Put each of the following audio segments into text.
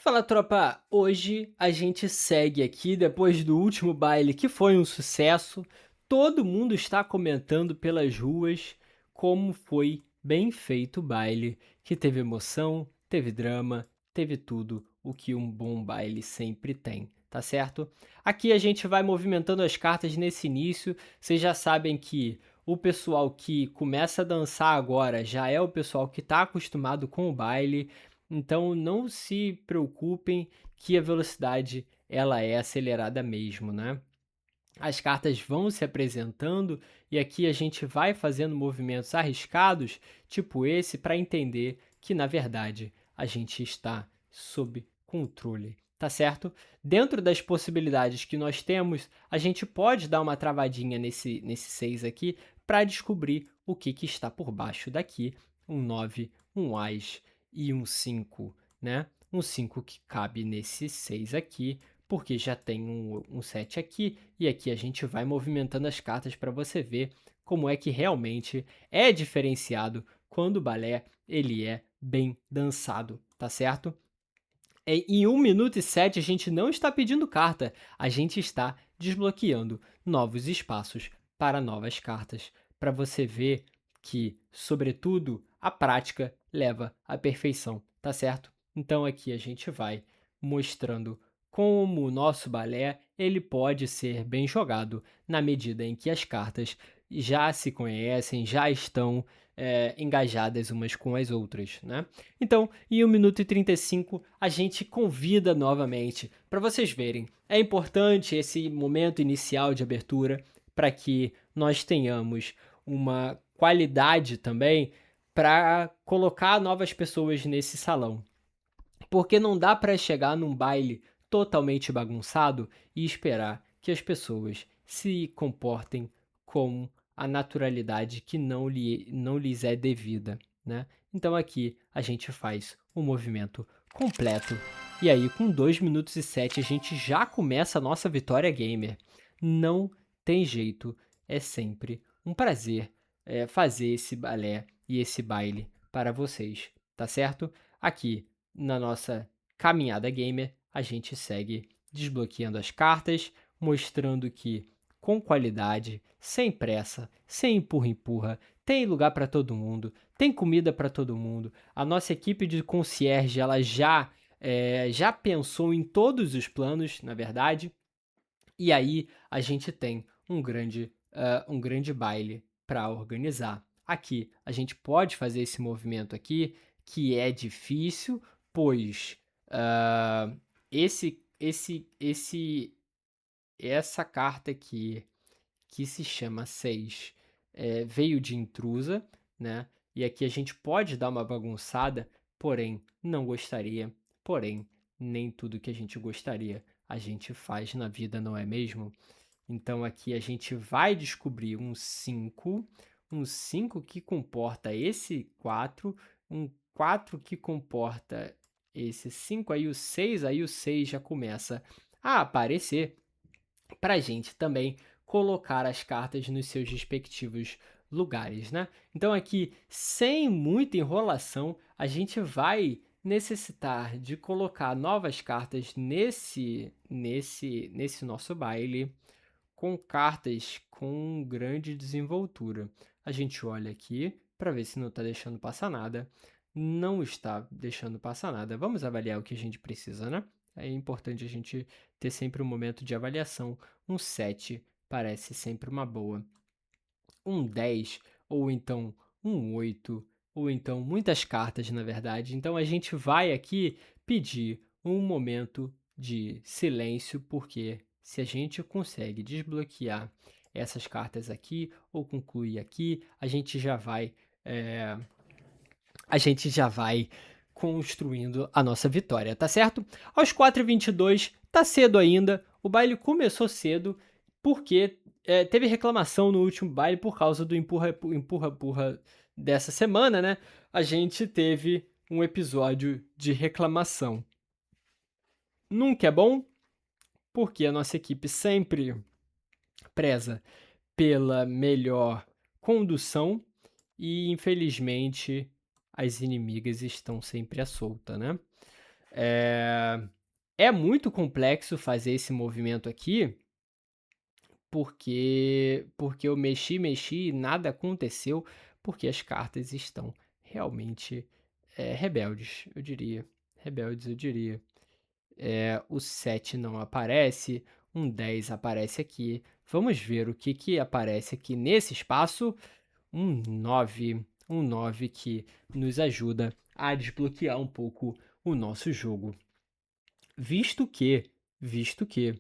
Fala, tropa! Hoje a gente segue aqui depois do último baile que foi um sucesso. Todo mundo está comentando pelas ruas como foi bem feito o baile, que teve emoção, teve drama, teve tudo o que um bom baile sempre tem, tá certo? Aqui a gente vai movimentando as cartas nesse início. Vocês já sabem que o pessoal que começa a dançar agora já é o pessoal que está acostumado com o baile. Então não se preocupem que a velocidade ela é acelerada mesmo, né? As cartas vão se apresentando e aqui a gente vai fazendo movimentos arriscados, tipo esse, para entender que na verdade a gente está sob controle, tá certo? Dentro das possibilidades que nós temos, a gente pode dar uma travadinha nesse 6 aqui para descobrir o que está por baixo daqui. Um 9, um Ás e um 5, né? Um 5 que cabe nesse 6 aqui, porque já tem um 7 aqui, e aqui a gente vai movimentando as cartas para você ver como é que realmente é diferenciado quando o balé ele é bem dançado, tá certo? Em 1 minuto e 7 a gente não está pedindo carta, a gente está desbloqueando novos espaços para novas cartas, para você ver que, sobretudo, a prática leva à perfeição, tá certo? Então aqui a gente vai mostrando como o nosso balé ele pode ser bem jogado na medida em que as cartas já se conhecem, já estão engajadas umas com as outras, né? Então, em 1 minuto e 35, a gente convida novamente para vocês verem. É importante esse momento inicial de abertura para que nós tenhamos uma qualidade também para colocar novas pessoas nesse salão. Porque não dá para chegar num baile totalmente bagunçado e esperar que as pessoas se comportem com a naturalidade que não lhes é devida, né? Então aqui a gente faz o movimento completo. E aí, com 2 minutos e 7, a gente já começa a nossa vitória gamer. Não tem jeito, é sempre um prazer fazer esse balé e esse baile para vocês, tá certo? Aqui na nossa caminhada gamer, a gente segue desbloqueando as cartas, mostrando que com qualidade, sem pressa, sem empurra-empurra, tem lugar para todo mundo, tem comida para todo mundo. A nossa equipe de concierge ela já pensou em todos os planos, na verdade, e aí a gente tem um grande baile para organizar. Aqui a gente pode fazer esse movimento aqui, que é difícil, pois ah, essa carta aqui, que se chama 6, veio de intrusa, né? E aqui a gente pode dar uma bagunçada, porém não gostaria, porém nem tudo que a gente gostaria a gente faz na vida, não é mesmo? Então aqui a gente vai descobrir um 5 que comporta esse 4, um 4 que comporta esse 5, aí o 6 já começa a aparecer para a gente também colocar as cartas nos seus respectivos lugares, né? Então aqui, sem muita enrolação, a gente vai necessitar de colocar novas cartas nesse nosso baile com cartas com grande desenvoltura. A gente olha aqui para ver se não está deixando passar nada. Não está deixando passar nada. Vamos avaliar o que a gente precisa, né? É importante a gente ter sempre um momento de avaliação. Um 7 parece sempre uma boa. Um 10 ou então um 8 ou então muitas cartas, na verdade. Então a gente vai aqui pedir um momento de silêncio, porque se a gente consegue desbloquear essas cartas aqui ou concluir aqui, eh, a gente já vai construindo a nossa vitória, tá certo? Aos 4h22, tá cedo ainda, o baile começou cedo, porque teve reclamação no último baile por causa do empurra-empurra dessa semana, né? A gente teve um episódio de reclamação. Nunca é bom, porque a nossa equipe sempre preza pela melhor condução e, infelizmente, as inimigas estão sempre à solta, né? É muito complexo fazer esse movimento aqui, porque eu mexi e nada aconteceu, porque as cartas estão realmente, rebeldes, eu diria. Rebeldes, eu diria. O 7 não aparece, um 10 aparece aqui. Vamos ver o que que aparece aqui nesse espaço. Um 9 que nos ajuda a desbloquear um pouco o nosso jogo. Visto que, visto que,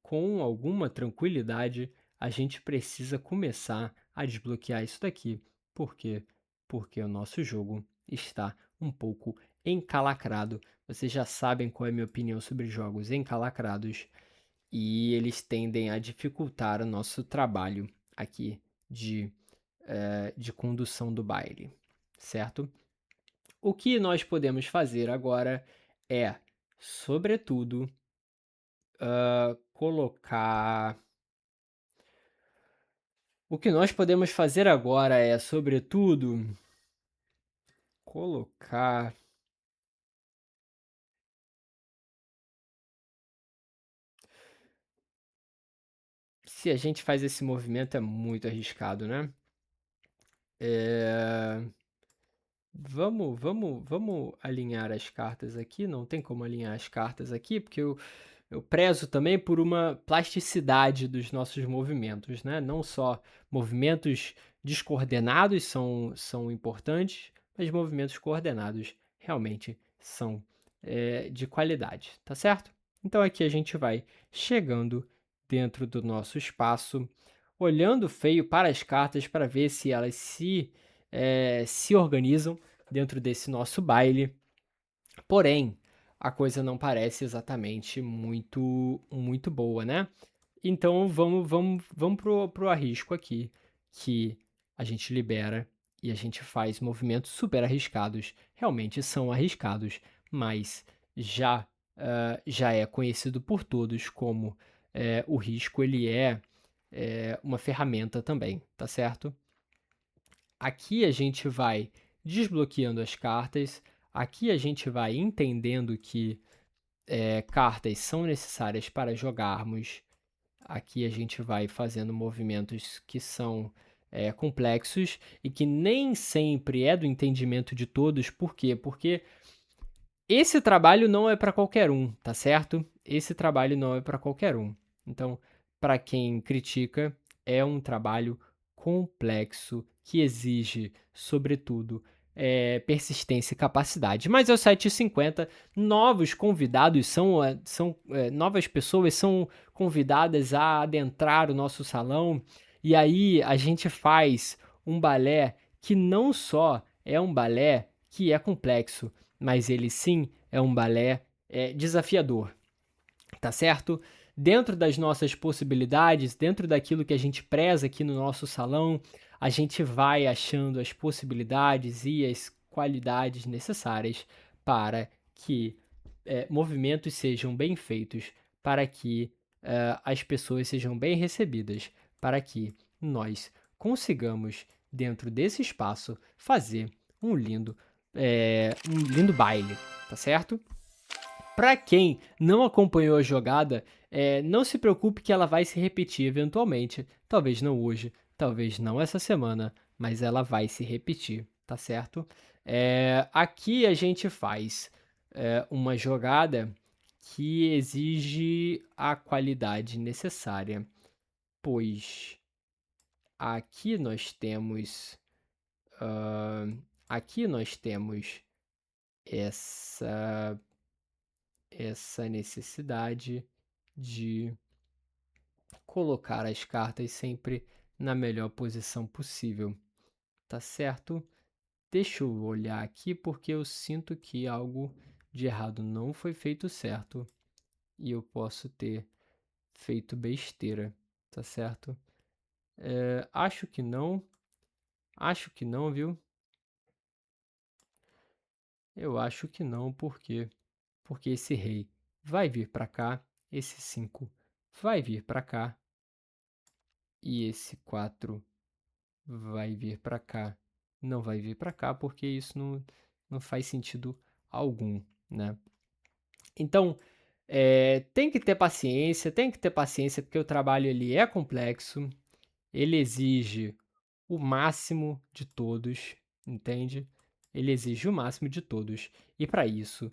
com alguma tranquilidade, a gente precisa começar a desbloquear isso daqui. Por quê? Porque o nosso jogo está um pouco encalacrado. Vocês já sabem qual é a minha opinião sobre jogos encalacrados e eles tendem a dificultar o nosso trabalho aqui de, de condução do baile, certo? O que nós podemos fazer agora é, sobretudo, colocar. O que nós podemos fazer agora é, sobretudo, colocar. Se a gente faz esse movimento é muito arriscado, né? É... Vamos alinhar as cartas aqui. Não tem como alinhar as cartas aqui, porque eu prezo também por uma plasticidade dos nossos movimentos, né? Não só movimentos descoordenados são importantes, mas movimentos coordenados realmente são de qualidade, tá certo? Então aqui a gente vai chegando dentro do nosso espaço, olhando feio para as cartas para ver se elas se organizam dentro desse nosso baile. Porém, a coisa não parece exatamente muito boa, né? Então vamos pro arrisco aqui, que a gente libera e a gente faz movimentos super arriscados. Realmente são arriscados, mas já é conhecido por todos como o risco ele é uma ferramenta também, tá certo? Aqui a gente vai desbloqueando as cartas, aqui a gente vai entendendo que cartas são necessárias para jogarmos. Aqui a gente vai fazendo movimentos que são complexos e que nem sempre é do entendimento de todos. Por quê? Porque esse trabalho não é para qualquer um, tá certo? Esse trabalho não é para qualquer um. Então, para quem critica, é um trabalho complexo que exige, sobretudo, persistência e capacidade. Mas aos 7h50, novos convidados novas pessoas são convidadas a adentrar o nosso salão. E aí a gente faz um balé que não só é um balé que é complexo, mas ele sim é um balé desafiador, tá certo? Dentro das nossas possibilidades, dentro daquilo que a gente preza aqui no nosso salão, a gente vai achando as possibilidades e as qualidades necessárias para que movimentos sejam bem feitos, para que as pessoas sejam bem recebidas, para que nós consigamos, dentro desse espaço, fazer um lindo baile, tá certo? Para quem não acompanhou a jogada, não se preocupe que ela vai se repetir eventualmente. Talvez não hoje, talvez não essa semana, mas ela vai se repetir, tá certo? Aqui a gente faz uma jogada que exige a qualidade necessária, pois aqui nós temos, aqui nós temos essa essa necessidade de colocar as cartas sempre na melhor posição possível, tá certo? Deixa eu olhar aqui porque eu sinto que algo de errado não foi feito certo e eu posso ter feito besteira, tá certo? Acho que não, viu? Eu acho que não, porque esse rei vai vir para cá, esse 5 vai vir para cá e esse 4 vai vir para cá. Não vai vir para cá porque isso não faz sentido algum. né? Então, tem que ter paciência, porque o trabalho ele é complexo, ele exige o máximo de todos, entende? Ele exige o máximo de todos. E para isso,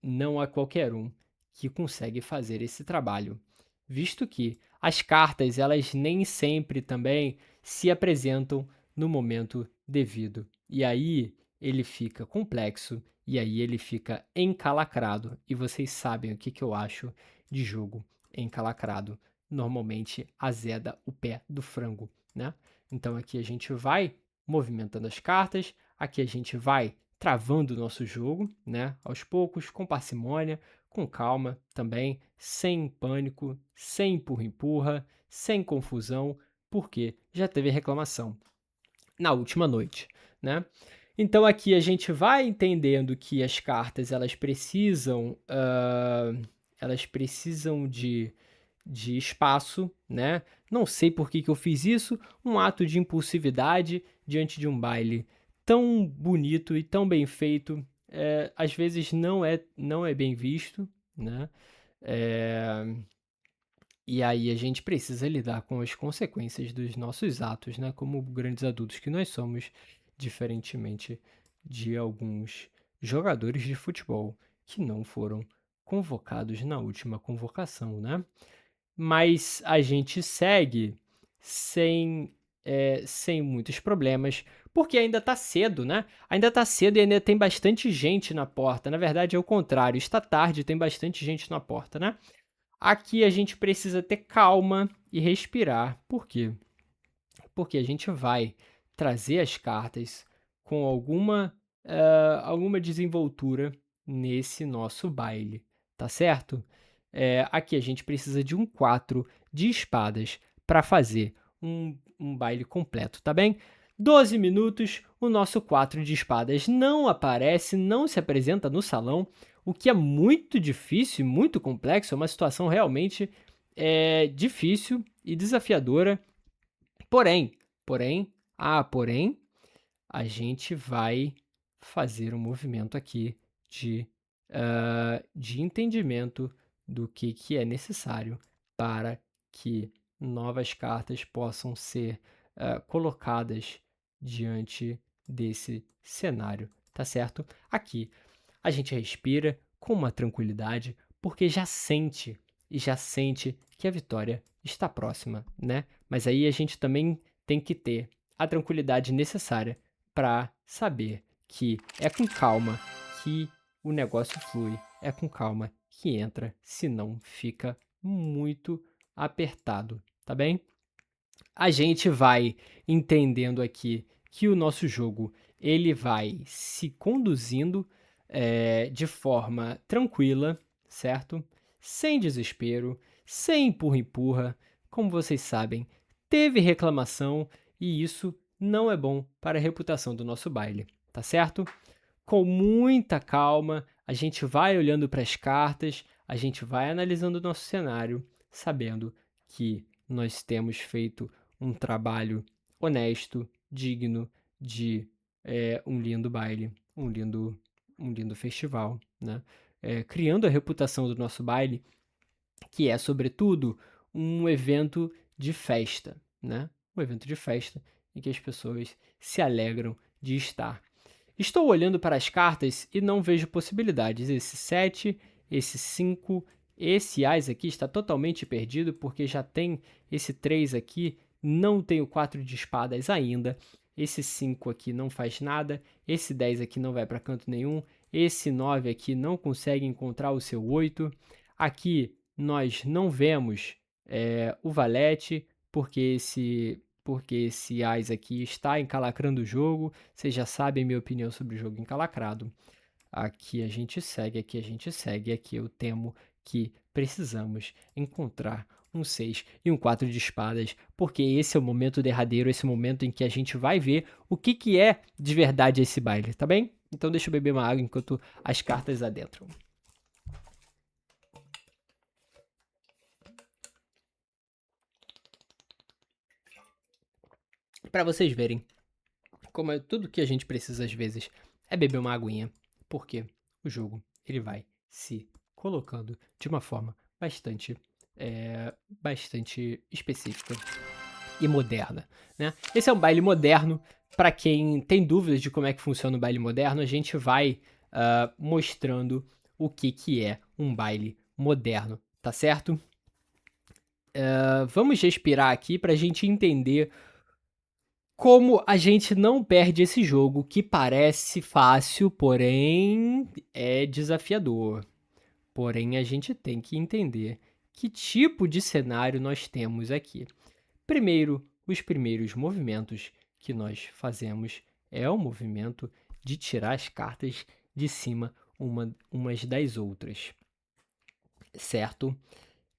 não há qualquer um que consegue fazer esse trabalho, visto que as cartas elas nem sempre também se apresentam no momento devido. E aí ele fica complexo e aí ele fica encalacrado. E vocês sabem o que, que eu acho de jogo encalacrado. Normalmente azeda o pé do frango, né? Então aqui a gente vai movimentando as cartas, aqui a gente vai travando o nosso jogo, né? Aos poucos, com parcimônia, com calma também, sem pânico, sem empurra-empurra, sem confusão, porque já teve reclamação na última noite, né? Então aqui a gente vai entendendo que as cartas elas precisam de espaço, né? Não sei por que eu fiz isso, um ato de impulsividade diante de um baile tão bonito e tão bem feito, às vezes não é bem visto, né? É, e aí a gente precisa lidar com as consequências dos nossos atos, né? Como grandes adultos que nós somos, diferentemente de alguns jogadores de futebol que não foram convocados na última convocação, né? Mas a gente segue sem, sem muitos problemas, porque ainda está cedo, né? Ainda está cedo e ainda tem bastante gente na porta. Na verdade, é o contrário, está tarde e tem bastante gente na porta, né? Aqui a gente precisa ter calma e respirar. Por quê? Porque a gente vai trazer as cartas com alguma desenvoltura nesse nosso baile, tá certo? Aqui a gente precisa de um 4 de espadas para fazer um baile completo, tá bem? 12 minutos, o nosso 4 de espadas não aparece, não se apresenta no salão, o que é muito difícil e muito complexo, é uma situação realmente difícil e desafiadora. Porém, porém, a gente vai fazer um movimento aqui de entendimento do que é necessário para que novas cartas possam ser colocadas diante desse cenário, tá certo? Aqui a gente respira com uma tranquilidade, porque já sente que a vitória está próxima, né? Mas aí a gente também tem que ter a tranquilidade necessária para saber que é com calma que o negócio flui, é com calma que entra, senão fica muito apertado, tá bem? A gente vai entendendo aqui que o nosso jogo ele vai se conduzindo de forma tranquila, certo? Sem desespero, sem empurra-empurra. Como vocês sabem, teve reclamação e isso não é bom para a reputação do nosso baile, tá certo? Com muita calma, a gente vai olhando para as cartas, a gente vai analisando o nosso cenário, sabendo que nós temos feito um trabalho honesto, digno de um lindo baile, um lindo festival, né? Criando a reputação do nosso baile, que é, sobretudo, um evento de festa, né? Um evento de festa em que as pessoas se alegram de estar. Estou olhando para as cartas e não vejo possibilidades. Esse 7, esse 5, esse Ás aqui está totalmente perdido porque já tem esse 3 aqui, não tem o 4 de espadas ainda. Esse 5 aqui não faz nada, esse 10 aqui não vai para canto nenhum, esse 9 aqui não consegue encontrar o seu 8. Aqui nós não vemos o valete, porque esse Ás aqui está encalacrando o jogo. Vocês já sabem minha opinião sobre o jogo encalacrado. Aqui a gente segue, aqui a gente segue. Aqui eu temo que precisamos encontrar um 6 e um 4 de espadas, porque esse é o momento derradeiro, esse momento em que a gente vai ver o que é de verdade esse baile, tá bem? Então deixa eu beber uma água enquanto as cartas adentram. Para vocês verem como é tudo que a gente precisa às vezes é beber uma aguinha. Por quê? o jogo ele vai se colocando de uma forma bastante específica e moderna, né? Esse é um baile moderno. Para quem tem dúvidas de como é que funciona o baile moderno, a gente vai mostrando o que é um baile moderno, tá certo? Vamos respirar aqui para a gente entender como a gente não perde esse jogo que parece fácil, porém é desafiador. Porém, a gente tem que entender que tipo de cenário nós temos aqui. Primeiro, os primeiros movimentos que nós fazemos é o movimento de tirar as cartas de cima umas das outras, certo?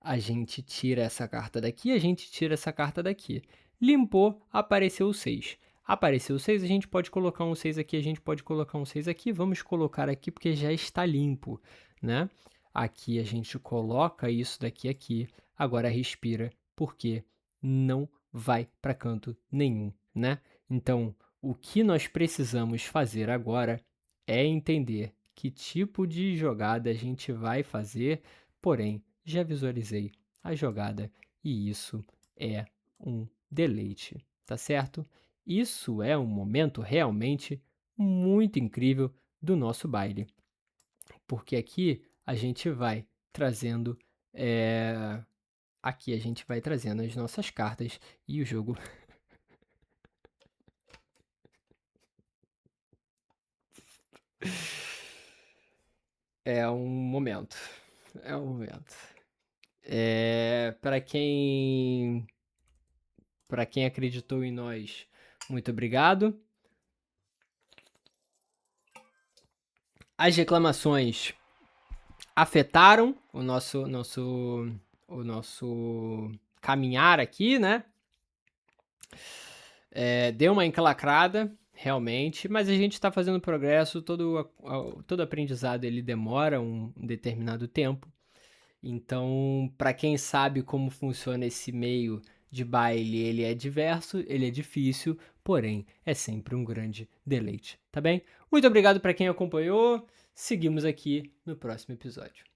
A gente tira essa carta daqui, a gente tira essa carta daqui. Limpou, apareceu o 6. Apareceu o 6, a gente pode colocar um 6 aqui, a gente pode colocar um 6 aqui. Vamos colocar aqui porque já está limpo, né? Aqui a gente coloca isso daqui aqui. Agora respira, porque não vai para canto nenhum, né? Então, o que nós precisamos fazer agora é entender que tipo de jogada a gente vai fazer, porém, já visualizei a jogada e isso é um deleite, tá certo? Isso é um momento realmente muito incrível do nosso baile, porque aqui a gente vai trazendo aqui a gente vai trazendo as nossas cartas e o jogo é um momento, é um momento. Para quem acreditou em nós, muito obrigado. As reclamações afetaram o nosso caminhar aqui, né? Deu uma encalacrada, realmente, mas a gente está fazendo progresso. Todo aprendizado ele demora um determinado tempo. Então, para quem sabe como funciona esse meio de baile, ele é diverso, ele é difícil, porém é sempre um grande deleite, tá bem? Muito obrigado para quem acompanhou. Seguimos aqui no próximo episódio.